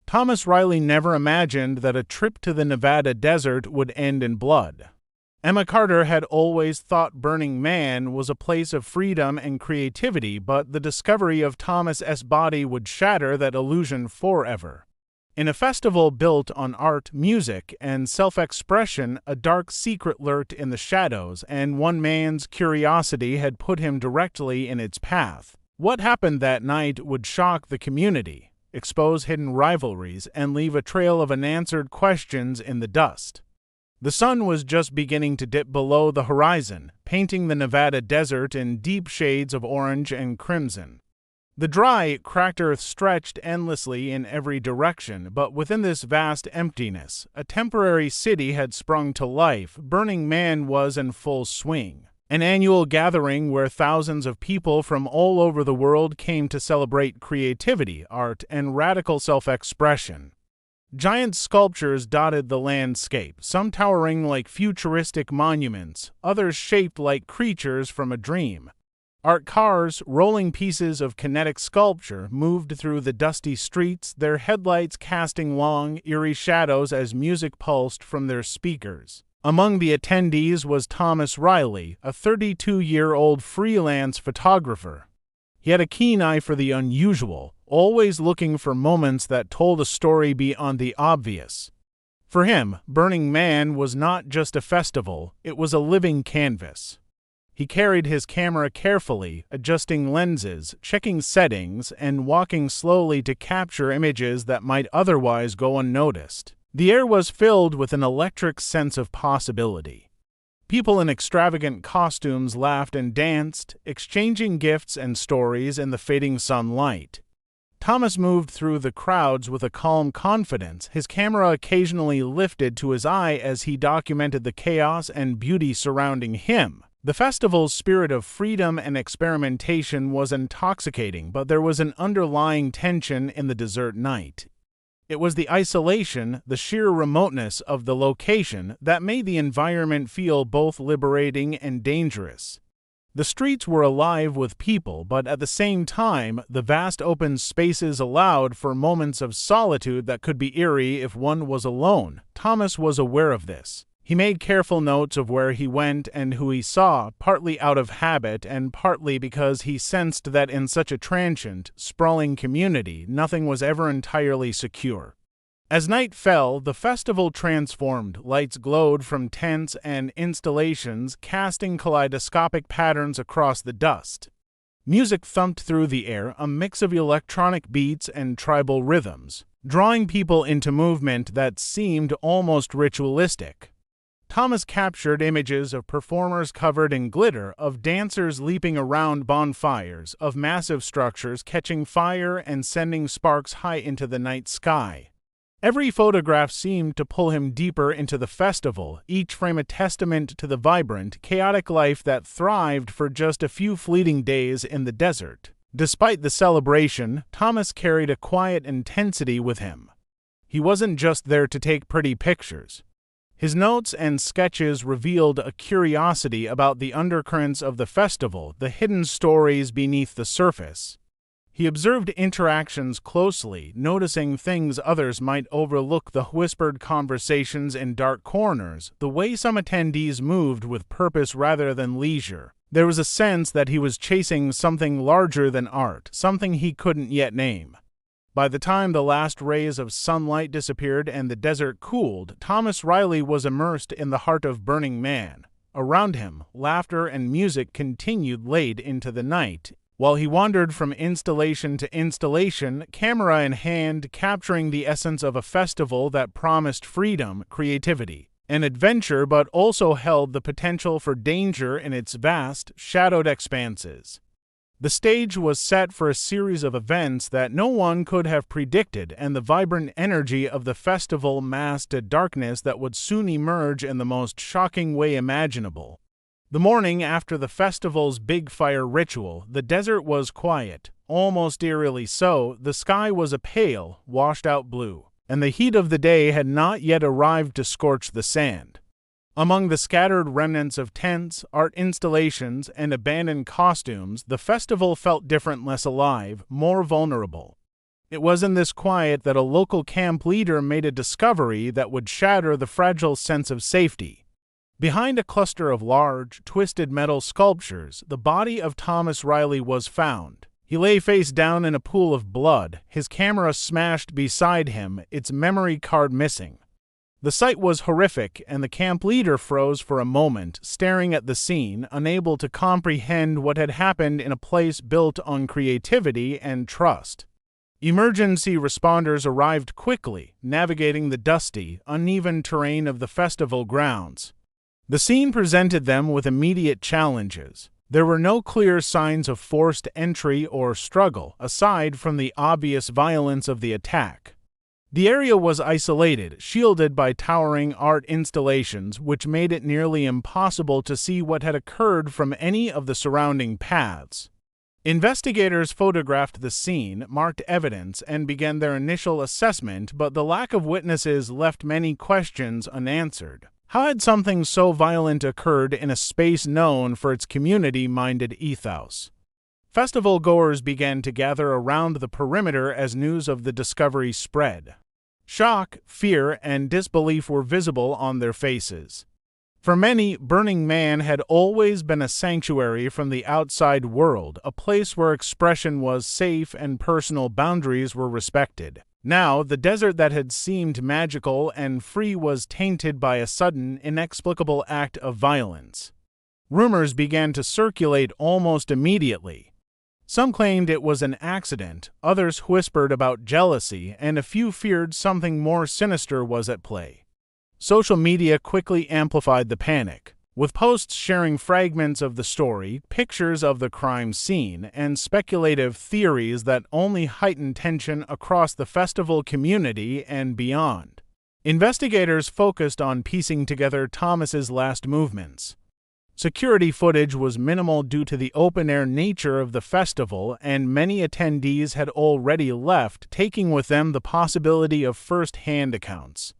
Thomas Riley never imagined that a trip to the Nevada desert would end in blood. Emma Carter had always thought Burning Man was a place of freedom and creativity, but the discovery of Thomas's body would shatter that illusion forever. In a festival built on art, music, and self-expression, a dark secret lurked in the shadows, and one man's curiosity had put him directly in its path. What happened that night would shock the community, expose hidden rivalries, and leave a trail of unanswered questions in the dust. The sun was just beginning to dip below the horizon, painting the Nevada desert in deep shades of orange and crimson. The dry, cracked earth stretched endlessly in every direction, but within this vast emptiness, a temporary city had sprung to life. Burning Man was in full swing. An annual gathering where thousands of people from all over the world came to celebrate creativity, art, and radical self-expression. Giant sculptures dotted the landscape, some towering like futuristic monuments, others shaped like creatures from a dream. Art cars, rolling pieces of kinetic sculpture, moved through the dusty streets, their headlights casting long, eerie shadows as music pulsed from their speakers. Among the attendees was Thomas Riley, a 32-year-old freelance photographer. He had a keen eye for the unusual, always looking for moments that told a story beyond the obvious. For him, Burning Man was not just a festival, it was a living canvas. He carried his camera carefully, adjusting lenses, checking settings, and walking slowly to capture images that might otherwise go unnoticed. The air was filled with an electric sense of possibility. People in extravagant costumes laughed and danced, exchanging gifts and stories in the fading sunlight. Thomas moved through the crowds with a calm confidence, his camera occasionally lifted to his eye as he documented the chaos and beauty surrounding him. The festival's spirit of freedom and experimentation was intoxicating, but there was an underlying tension in the desert night. It was the isolation, the sheer remoteness of the location that made the environment feel both liberating and dangerous. The streets were alive with people, but at the same time, the vast open spaces allowed for moments of solitude that could be eerie if one was alone. Thomas was aware of this. He made careful notes of where he went and who he saw, partly out of habit and partly because he sensed that in such a transient, sprawling community, nothing was ever entirely secure. As night fell, the festival transformed. Lights glowed from tents and installations, casting kaleidoscopic patterns across the dust. Music thumped through the air, a mix of electronic beats and tribal rhythms, drawing people into movement that seemed almost ritualistic. Thomas captured images of performers covered in glitter, of dancers leaping around bonfires, of massive structures catching fire and sending sparks high into the night sky. Every photograph seemed to pull him deeper into the festival, each frame a testament to the vibrant, chaotic life that thrived for just a few fleeting days in the desert. Despite the celebration, Thomas carried a quiet intensity with him. He wasn't just there to take pretty pictures. His notes and sketches revealed a curiosity about the undercurrents of the festival, the hidden stories beneath the surface. He observed interactions closely, noticing things others might overlook, the whispered conversations in dark corners, the way some attendees moved with purpose rather than leisure. There was a sense that he was chasing something larger than art, something he couldn't yet name. By the time the last rays of sunlight disappeared and the desert cooled, Thomas Riley was immersed in the heart of Burning Man. Around him, laughter and music continued late into the night, while he wandered from installation to installation, camera in hand, capturing the essence of a festival that promised freedom, creativity, and adventure, but also held the potential for danger in its vast, shadowed expanses. The stage was set for a series of events that no one could have predicted, and the vibrant energy of the festival masked a darkness that would soon emerge in the most shocking way imaginable. The morning after the festival's big fire ritual, the desert was quiet, almost eerily so. The sky was a pale, washed-out blue, and the heat of the day had not yet arrived to scorch the sand. Among the scattered remnants of tents, art installations, and abandoned costumes, the festival felt different, less alive, more vulnerable. It was in this quiet that a local camp leader made a discovery that would shatter the fragile sense of safety. Behind a cluster of large, twisted metal sculptures, the body of Thomas Riley was found. He lay face down in a pool of blood, his camera smashed beside him, its memory card missing. The sight was horrific, and the camp leader froze for a moment, staring at the scene, unable to comprehend what had happened in a place built on creativity and trust. Emergency responders arrived quickly, navigating the dusty, uneven terrain of the festival grounds. The scene presented them with immediate challenges. There were no clear signs of forced entry or struggle, aside from the obvious violence of the attack. The area was isolated, shielded by towering art installations, which made it nearly impossible to see what had occurred from any of the surrounding paths. Investigators photographed the scene, marked evidence, and began their initial assessment, but the lack of witnesses left many questions unanswered. How had something so violent occurred in a space known for its community-minded ethos? Festival-goers began to gather around the perimeter as news of the discovery spread. Shock, fear, and disbelief were visible on their faces. For many, Burning Man had always been a sanctuary from the outside world, a place where expression was safe and personal boundaries were respected. Now, the desert that had seemed magical and free was tainted by a sudden, inexplicable act of violence. Rumors began to circulate almost immediately. Some claimed it was an accident, others whispered about jealousy, and a few feared something more sinister was at play. Social media quickly amplified the panic, with posts sharing fragments of the story, pictures of the crime scene, and speculative theories that only heightened tension across the festival community and beyond. Investigators focused on piecing together Thomas's last movements. Security footage was minimal due to the open-air nature of the festival, and many attendees had already left, taking with them the possibility of first-hand accounts.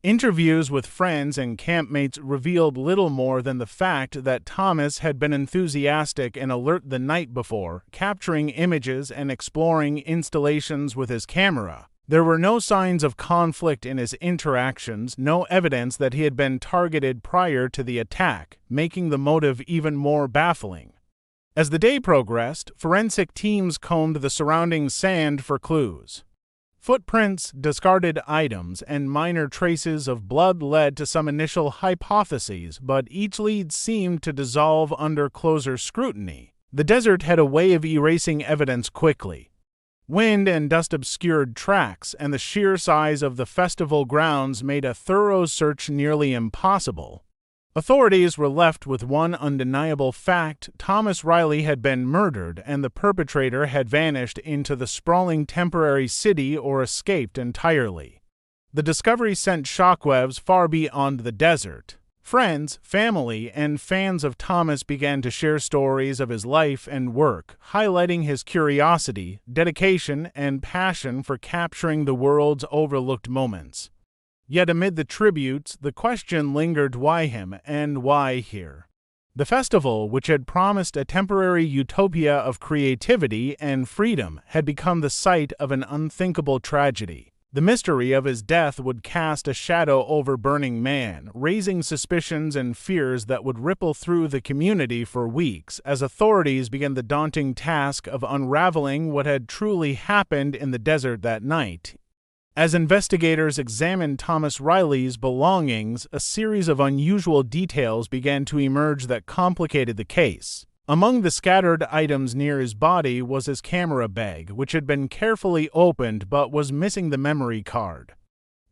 Interviews with friends and campmates revealed little more than the fact that Thomas had been enthusiastic and alert the night before, capturing images and exploring installations with his camera. There were no signs of conflict in his interactions, no evidence that he had been targeted prior to the attack, making the motive even more baffling. As the day progressed, forensic teams combed the surrounding sand for clues. Footprints, discarded items, and minor traces of blood led to some initial hypotheses, but each lead seemed to dissolve under closer scrutiny. The desert had a way of erasing evidence quickly. Wind and dust obscured tracks, and the sheer size of the festival grounds made a thorough search nearly impossible. Authorities were left with one undeniable fact: Thomas Riley had been murdered, and the perpetrator had vanished into the sprawling temporary city or escaped entirely. The discovery sent shockwaves far beyond the desert. Friends, family, and fans of Thomas began to share stories of his life and work, highlighting his curiosity, dedication, and passion for capturing the world's overlooked moments. Yet amid the tributes, the question lingered: why him, and why here? The festival, which had promised a temporary utopia of creativity and freedom, had become the site of an unthinkable tragedy. The mystery of his death would cast a shadow over Burning Man, raising suspicions and fears that would ripple through the community for weeks as authorities began the daunting task of unraveling what had truly happened in the desert that night. As investigators examined Thomas Riley's belongings, a series of unusual details began to emerge that complicated the case. Among the scattered items near his body was his camera bag, which had been carefully opened but was missing the memory card.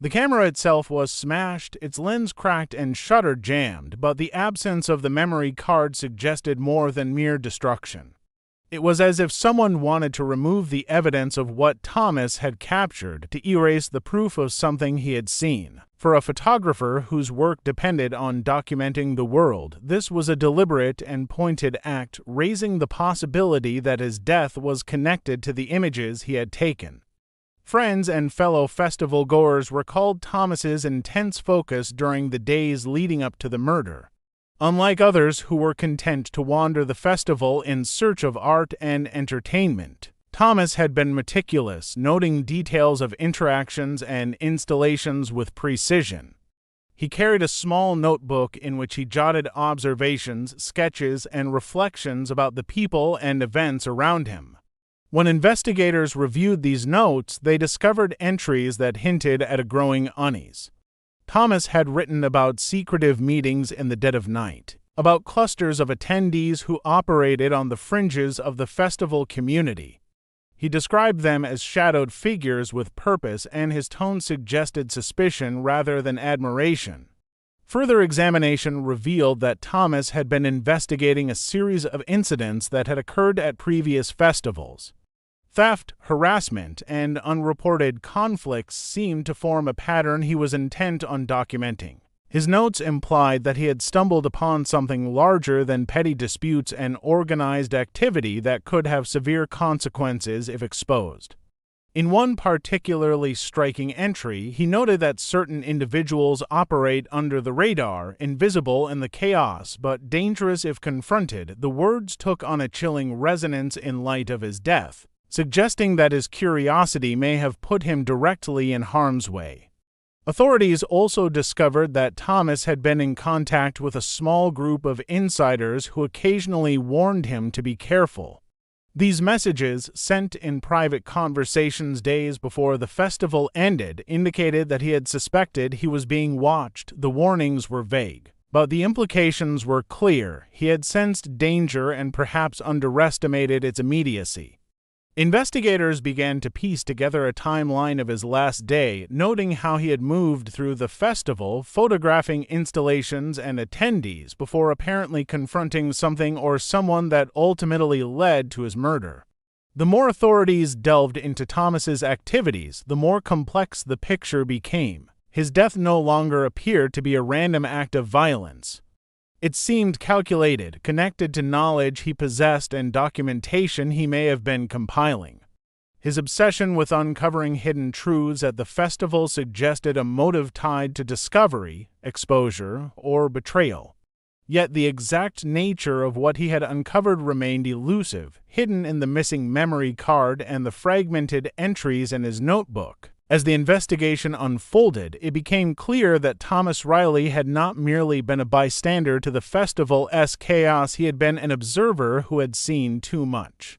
The camera itself was smashed, its lens cracked and shutter jammed, but the absence of the memory card suggested more than mere destruction. It was as if someone wanted to remove the evidence of what Thomas had captured to erase the proof of something he had seen. For a photographer whose work depended on documenting the world, this was a deliberate and pointed act, raising the possibility that his death was connected to the images he had taken. Friends and fellow festival-goers recalled Thomas's intense focus during the days leading up to the murder. Unlike others who were content to wander the festival in search of art and entertainment, Thomas had been meticulous, noting details of interactions and installations with precision. He carried a small notebook in which he jotted observations, sketches, and reflections about the people and events around him. When investigators reviewed these notes, they discovered entries that hinted at a growing unease. Thomas had written about secretive meetings in the dead of night, about clusters of attendees who operated on the fringes of the festival community. He described them as shadowed figures with purpose, and his tone suggested suspicion rather than admiration. Further examination revealed that Thomas had been investigating a series of incidents that had occurred at previous festivals. Theft, harassment, and unreported conflicts seemed to form a pattern he was intent on documenting. His notes implied that he had stumbled upon something larger than petty disputes and organized activity that could have severe consequences if exposed. In one particularly striking entry, he noted that certain individuals operate under the radar, invisible in the chaos, but dangerous if confronted. The words took on a chilling resonance in light of his death, suggesting that his curiosity may have put him directly in harm's way. Authorities also discovered that Thomas had been in contact with a small group of insiders who occasionally warned him to be careful. These messages, sent in private conversations days before the festival ended, indicated that he had suspected he was being watched. The warnings were vague, but the implications were clear. He had sensed danger and perhaps underestimated its immediacy. Investigators began to piece together a timeline of his last day, noting how he had moved through the festival, photographing installations and attendees before apparently confronting something or someone that ultimately led to his murder. The more authorities delved into Thomas's activities, the more complex the picture became. His death no longer appeared to be a random act of violence. It seemed calculated, connected to knowledge he possessed and documentation he may have been compiling. His obsession with uncovering hidden truths at the festival suggested a motive tied to discovery, exposure, or betrayal. Yet the exact nature of what he had uncovered remained elusive, hidden in the missing memory card and the fragmented entries in his notebook. As the investigation unfolded, it became clear that Thomas Riley had not merely been a bystander to the festival's chaos, he had been an observer who had seen too much.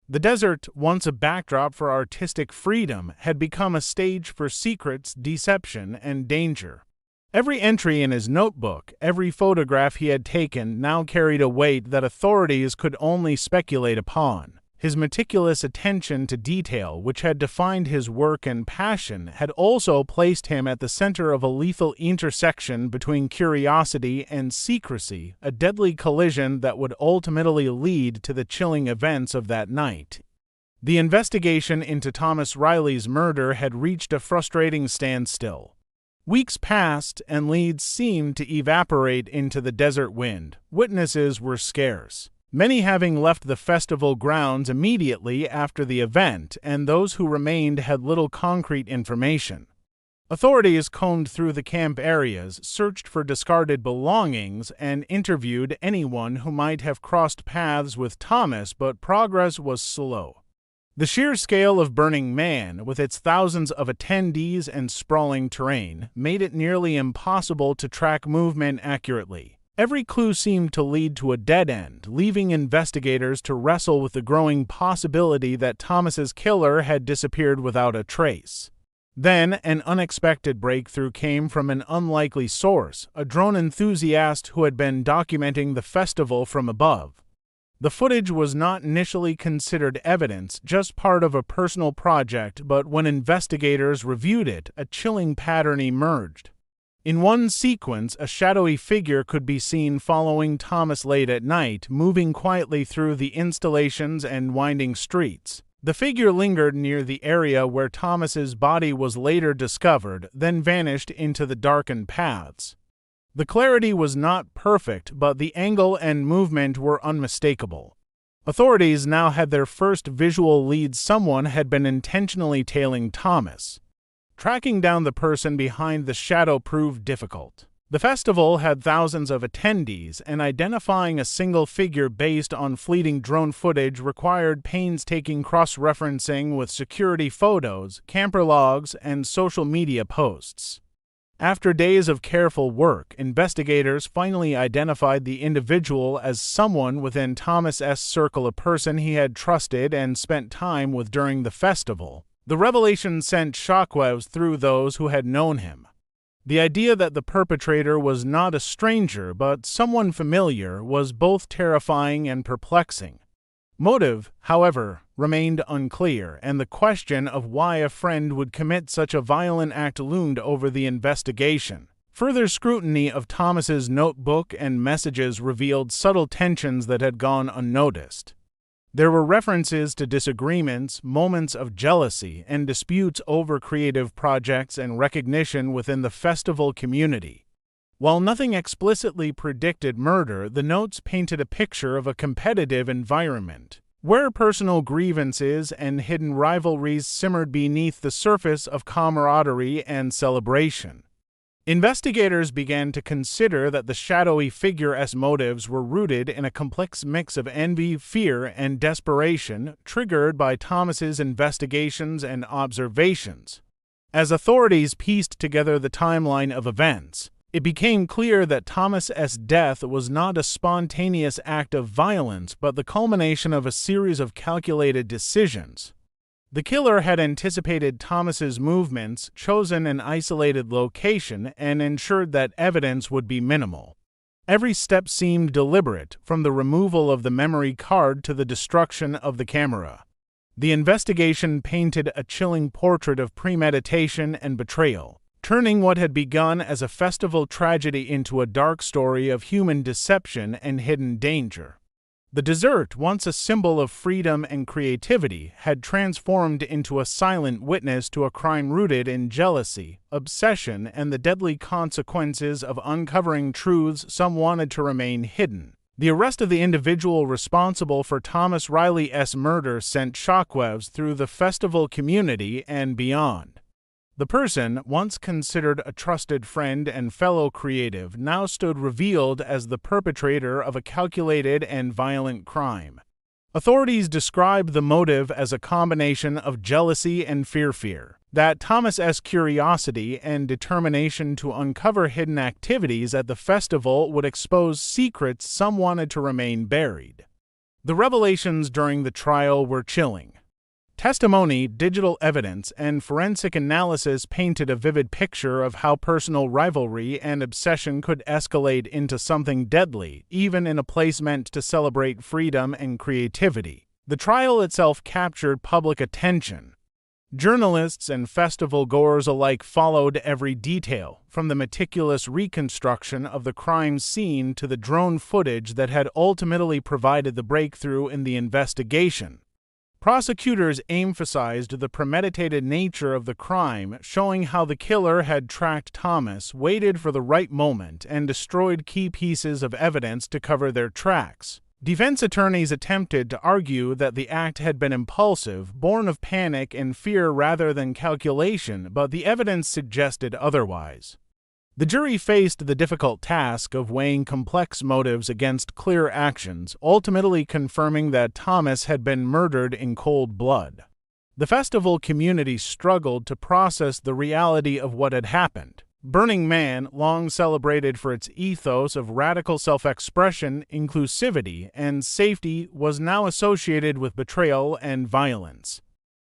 The desert, once a backdrop for artistic freedom, had become a stage for secrets, deception, and danger. Every entry in his notebook, every photograph he had taken, now carried a weight that authorities could only speculate upon. His meticulous attention to detail, which had defined his work and passion, had also placed him at the center of a lethal intersection between curiosity and secrecy, a deadly collision that would ultimately lead to the chilling events of that night. The investigation into Thomas Riley's murder had reached a frustrating standstill. Weeks passed, and leads seemed to evaporate into the desert wind. Witnesses were scarce, many having left the festival grounds immediately after the event, and those who remained had little concrete information. Authorities combed through the camp areas, searched for discarded belongings, and interviewed anyone who might have crossed paths with Thomas, but progress was slow. The sheer scale of Burning Man, with its thousands of attendees and sprawling terrain, made it nearly impossible to track movement accurately. Every clue seemed to lead to a dead end, leaving investigators to wrestle with the growing possibility that Thomas's killer had disappeared without a trace. Then, an unexpected breakthrough came from an unlikely source, a drone enthusiast who had been documenting the festival from above. The footage was not initially considered evidence, just part of a personal project, but when investigators reviewed it, a chilling pattern emerged. In one sequence, a shadowy figure could be seen following Thomas late at night, moving quietly through the installations and winding streets. The figure lingered near the area where Thomas's body was later discovered, then vanished into the darkened paths. The clarity was not perfect, but the angle and movement were unmistakable. Authorities now had their first visual lead: someone had been intentionally tailing Thomas. Tracking down the person behind the shadow proved difficult. The festival had thousands of attendees, and identifying a single figure based on fleeting drone footage required painstaking cross-referencing with security photos, camper logs, and social media posts. After days of careful work, investigators finally identified the individual as someone within Thomas's circle, a person he had trusted and spent time with during the festival. The revelation sent shockwaves through those who had known him. The idea that the perpetrator was not a stranger but someone familiar was both terrifying and perplexing. Motive, however, remained unclear, and the question of why a friend would commit such a violent act loomed over the investigation. Further scrutiny of Thomas's notebook and messages revealed subtle tensions that had gone unnoticed. There were references to disagreements, moments of jealousy, and disputes over creative projects and recognition within the festival community. While nothing explicitly predicted murder, the notes painted a picture of a competitive environment, where personal grievances and hidden rivalries simmered beneath the surface of camaraderie and celebration. Investigators began to consider that the shadowy figure's motives were rooted in a complex mix of envy, fear, and desperation, triggered by Thomas's investigations and observations. As authorities pieced together the timeline of events, it became clear that Thomas's death was not a spontaneous act of violence, but the culmination of a series of calculated decisions. The killer had anticipated Thomas's movements, chosen an isolated location, and ensured that evidence would be minimal. Every step seemed deliberate, from the removal of the memory card to the destruction of the camera. The investigation painted a chilling portrait of premeditation and betrayal, turning what had begun as a festival tragedy into a dark story of human deception and hidden danger. The dessert, once a symbol of freedom and creativity, had transformed into a silent witness to a crime rooted in jealousy, obsession, and the deadly consequences of uncovering truths some wanted to remain hidden. The arrest of the individual responsible for Thomas Riley's murder sent shockwaves through the festival community and beyond. The person, once considered a trusted friend and fellow creative, now stood revealed as the perpetrator of a calculated and violent crime. Authorities described the motive as a combination of jealousy and fear. That Thomas's curiosity and determination to uncover hidden activities at the festival would expose secrets some wanted to remain buried. The revelations during the trial were chilling. Testimony, digital evidence, and forensic analysis painted a vivid picture of how personal rivalry and obsession could escalate into something deadly, even in a place meant to celebrate freedom and creativity. The trial itself captured public attention. Journalists and festival-goers alike followed every detail, from the meticulous reconstruction of the crime scene to the drone footage that had ultimately provided the breakthrough in the investigation. Prosecutors emphasized the premeditated nature of the crime, showing how the killer had tracked Thomas, waited for the right moment, and destroyed key pieces of evidence to cover their tracks. Defense attorneys attempted to argue that the act had been impulsive, born of panic and fear rather than calculation, but the evidence suggested otherwise. The jury faced the difficult task of weighing complex motives against clear actions, ultimately confirming that Thomas had been murdered in cold blood. The festival community struggled to process the reality of what had happened. Burning Man, long celebrated for its ethos of radical self-expression, inclusivity, and safety, was now associated with betrayal and violence.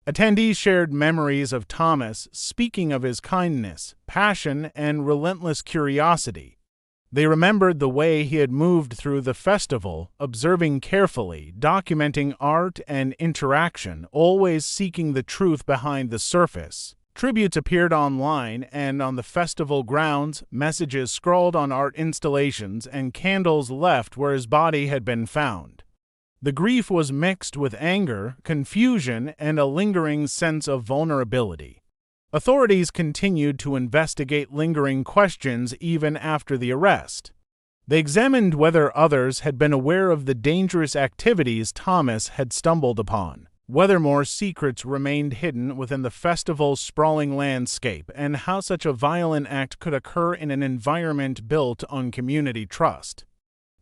Attendees shared memories of Thomas, speaking of his kindness, passion, and relentless curiosity. They remembered the way he had moved through the festival, observing carefully, documenting art and interaction, always seeking the truth behind the surface. Tributes appeared online and on the festival grounds, messages scrawled on art installations, and candles left where his body had been found. The grief was mixed with anger, confusion, and a lingering sense of vulnerability. Authorities continued to investigate lingering questions even after the arrest. They examined whether others had been aware of the dangerous activities Thomas had stumbled upon. Weathermore's secrets remained hidden within the festival's sprawling landscape, and how such a violent act could occur in an environment built on community trust.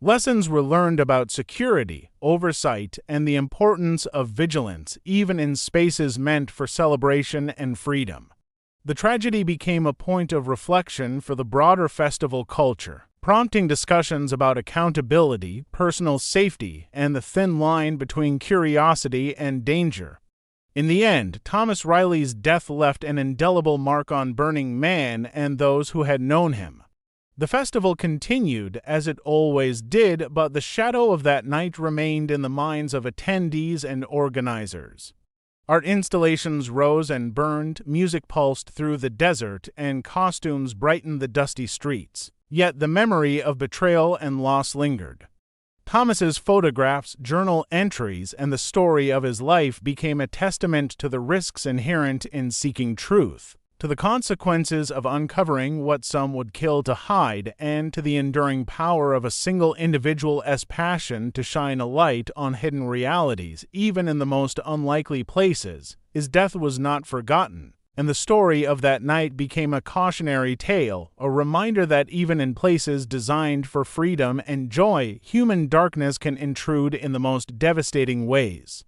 Lessons were learned about security, oversight, and the importance of vigilance, even in spaces meant for celebration and freedom. The tragedy became a point of reflection for the broader festival culture, prompting discussions about accountability, personal safety, and the thin line between curiosity and danger. In the end, Thomas Riley's death left an indelible mark on Burning Man and those who had known him. The festival continued, as it always did, but the shadow of that night remained in the minds of attendees and organizers. Art installations rose and burned, music pulsed through the desert, and costumes brightened the dusty streets. Yet the memory of betrayal and loss lingered. Thomas's photographs, journal entries, and the story of his life became a testament to the risks inherent in seeking truth, to the consequences of uncovering what some would kill to hide, and to the enduring power of a single individual's passion to shine a light on hidden realities, even in the most unlikely places. His death was not forgotten, and the story of that night became a cautionary tale, a reminder that even in places designed for freedom and joy, human darkness can intrude in the most devastating ways.